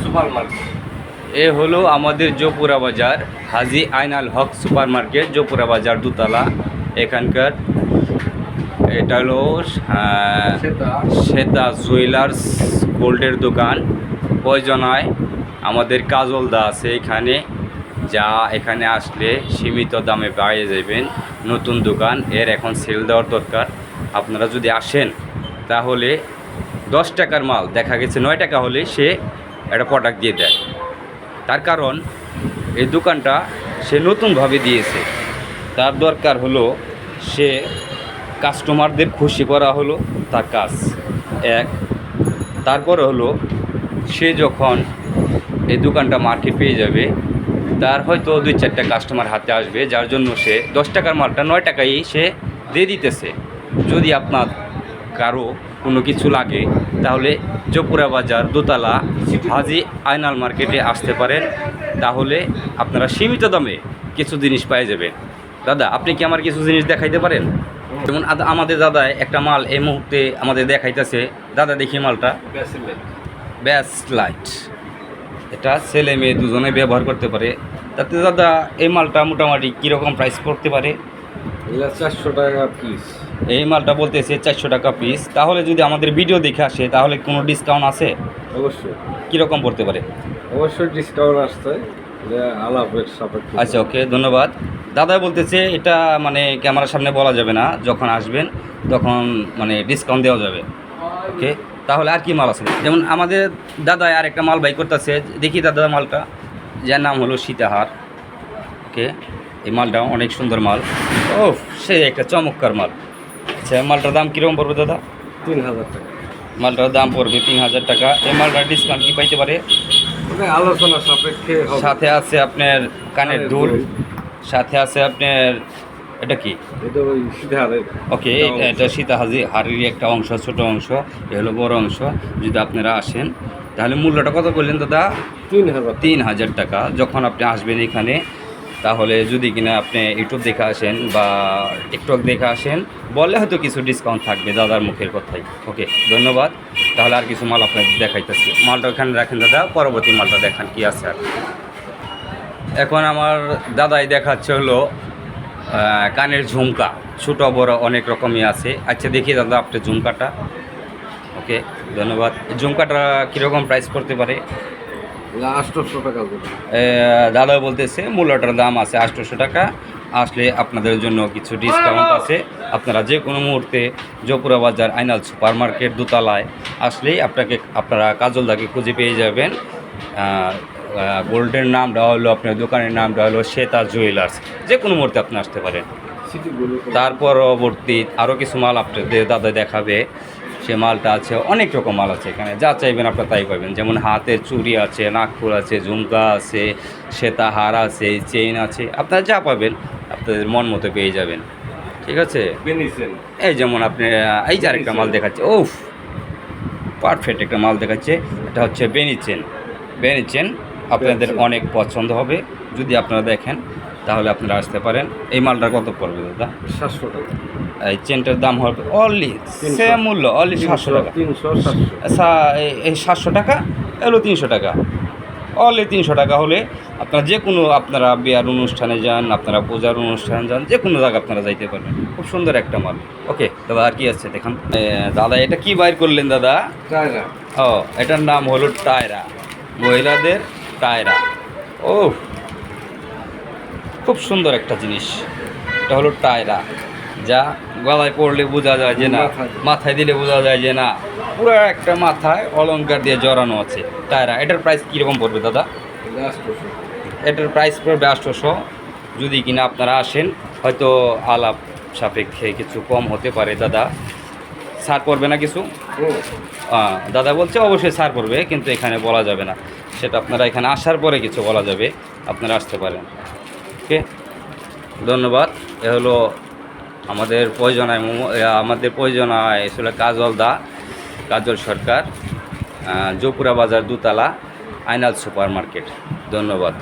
Super market. এ হলো আমাদের জোপুরা বাজার, হাজি আইনাল হক সুপার মার্কেট, জোপুরা বাজার দুতলা। এখানকার এটা হলো শ্বেতা জুয়েলার্স গোল্ডের দোকান। প্রয়োজন হয় আমাদের কাজলদা আছে এখানে, যা এখানে আসলে সীমিত দামে পেয়ে যাবেন। নতুন দোকান, এর এখন সেল দেওয়ার দরকার। আপনারা যদি আসেন তাহলে 10 টাকার মাল দেখা গেছে 9 টাকা হলে সে একটা প্রোডাক্ট দিয়ে দেয়। তার কারণ এই দোকানটা সে নতুনভাবে দিয়েছে। তার দরকার হলো সে কাস্টমারদের খুশি করা হলো তার কাজ এক। তারপরে হলো সে যখন এই দোকানটা মার্কেট পেয়ে যাবে, তার হয়তো 2-4টা কাস্টমার হাতে আসবে, যার জন্য সে 10 টাকার মালটা 9 টাকায় সে দিয়ে দিতেছে। যদি আপনার কারো কোনো কিছু লাগে তাহলে জোপুরা বাজার দোতলা হাজি আইনাল মার্কেটে আসতে পারেন, তাহলে আপনারা সীমিত দামে কিছু জিনিস পেয়ে যাবেন। দাদা, আপনি কি আমার কিছু জিনিস দেখাইতে পারেন? যেমন আমাদের দাদা একটা মাল এই মুহূর্তে আমাদের দেখাইতেছে। দাদা দেখি মালটা, ব্যাস লাইট। এটা ছেলে মেয়ে দুজনে ব্যবহার করতে পারে। তাতে দাদা এই মালটা মোটামুটি কীরকম প্রাইস পড়তে পারে? 400 টাকা পিস। এই মালটা বলতেছে 400 টাকা পিস। তাহলে যদি আমাদের ভিডিও দেখে আসে তাহলে কোনো ডিসকাউন্ট আছে? অবশ্যই। কীরকম পড়তে পারে? অবশ্যই ডিসকাউন্ট আসছে, আলাপের সাপেক্ষে। আচ্ছা, ওকে, ধন্যবাদ। দাদা বলতেছে এটা মানে ক্যামেরার সামনে বলা যাবে না, যখন আসবেন তখন মানে ডিসকাউন্ট দেওয়া যাবে। ওকে, তাহলে আর কি মাল আছে? যেমন আমাদের দাদা আর একটা মাল বাই করতেছে, দেখি দাদা মালটা, যার নাম হলো সীতাহার। ওকে, এই মালটা অনেক সুন্দর মাল। ও, সে একটা চমৎকার মাল। আচ্ছা, মালটার দাম কীরকম পড়বে দাদা? 3000 টাকা। মালটার দাম পড়বে 3000 টাকা। এই মালটার ডিসকাউন্ট কি পাইতে পারে? আলোচনা সাপেক্ষে। সাথে আছে আপনার কানের দুল, সাথে আছে আপনার এটা কি? এটা ওই সীতাহারের। ওকে, এটা সীতাহারেরই একটা অংশ, ছোট অংশ। এ হলো বড় অংশ। যদি আপনারা আসেন তাহলে মূল্যটা কত করলেন দাদা? 3000 টাকা। যখন আপনি আসবেন এখানে, তাহলে যদি কিনা আপনি ইউটিউব দেখে আসেন বা টিকটক দেখে আসেন, বললে হয়তো কিছু ডিসকাউন্ট থাকবে দাদার মুখের কথাই। ওকে, ধন্যবাদ। তাহলে আর কিছু মাল আপনাকে দেখাইতেছি। মালটা ওখানে রাখেন দাদা, পরবর্তী মালটা দেখান কি আছে। আর এখন আমার দাদাই দেখাচ্ছে হলো কানের ঝুমকা, ছোটো বড় অনেক রকমই আছে। আচ্ছা, দেখি দাদা আপনার ঝুমকাটা। ওকে, ধন্যবাদ। ঝুমকাটা কীরকম প্রাইস করতে পারে? 800 টাকা। দাদা বলতেছে মূল্যটার দাম আছে 800 টাকা। আসলে আপনাদের জন্য কিছু ডিসকাউন্ট আছে। আপনারা যে কোনো মুহূর্তে জোপুরা বাজার আইনাল সুপার মার্কেট দোতলায় আসলেই আপনারা কাজলদাকে খুঁজে পেয়ে যাবেন। গোল্ডের নামটা হলো, আপনার দোকানের নামটা হলো শ্বেতা জুয়েলার্স। যে কোনো মুহূর্তে আপনি আসতে পারেন। তার পরবর্তী আরও কিছু মাল আপনাদের দাদা দেখাবে। সে মালটা আছে, অনেক রকম মাল আছে এখানে, যা চাইবেন আপনারা তাই পাবেন। যেমন হাতের চুড়ি আছে, নাকফুল আছে, ঝুমকা আছে, শ্বেতাহার আছে, চেইন আছে। আপনারা যা পাবেন আপনাদের মন মতো পেয়ে যাবেন। ঠিক আছে, এই যেমন আপনি এই যে আরেকটা মাল দেখাচ্ছে, ওফ, পারফেক্ট একটা মাল দেখাচ্ছে। এটা হচ্ছে বেনি চেন। আপনাদের অনেক পছন্দ হবে। যদি আপনারা দেখেন তাহলে আপনারা আসতে পারেন। এই মালটার কত পড়বে দাদা? 700 টাকা। এই চেনটার দাম হবে অনলি সেম মূল্য, অনলি 700 টাকা। আচ্ছা, এই 700 টাকা, এলো 300 টাকা। অনলি 300 টাকা হলে আপনারা যে কোনো, আপনারা বিয়ার অনুষ্ঠানে যান, আপনারা পূজার অনুষ্ঠানে যান, যে কোনো জায়গায় আপনারা যাইতে পারবেন। খুব সুন্দর একটা মাল। ওকে দাদা, আর কি আছে দেখান। দাদা এটা কি বাইর করলেন দাদা? টায়রা। ও, এটার নাম হলো টায়রা, মহিলাদের টায়রা। ও, খুব সুন্দর একটা জিনিস। এটা হলো টায়রা, যা গলায় পড়লে বোঝা যায় যে না, মাথায় দিলে বোঝা যায় যে না, পুরো একটা মাথায় অলংকার দিয়ে জড়ানো আছে টায়রা। এটার প্রাইস কীরকম পড়বে দাদা? 800। এটার প্রাইস পড়বে 800। যদি কিনা আপনারা আসেন হয়তো আলাপ সাপেক্ষে কিছু কম হতে পারে। দাদা ছাড় পড়বে না কিছু? দাদা বলছে অবশ্যই ছাড় পড়বে, কিন্তু এখানে বলা যাবে না। সেটা আপনারা এখানে আসার পরে কিছু বলা যাবে, আপনারা আসতে পারেন। ওকে, ধন্যবাদ। এ হলো আমাদের প্রয়োজনায় আসলে কাজল সরকার, জোপুরা বাজার দোতলা আইনাল সুপার মার্কেট। ধন্যবাদ।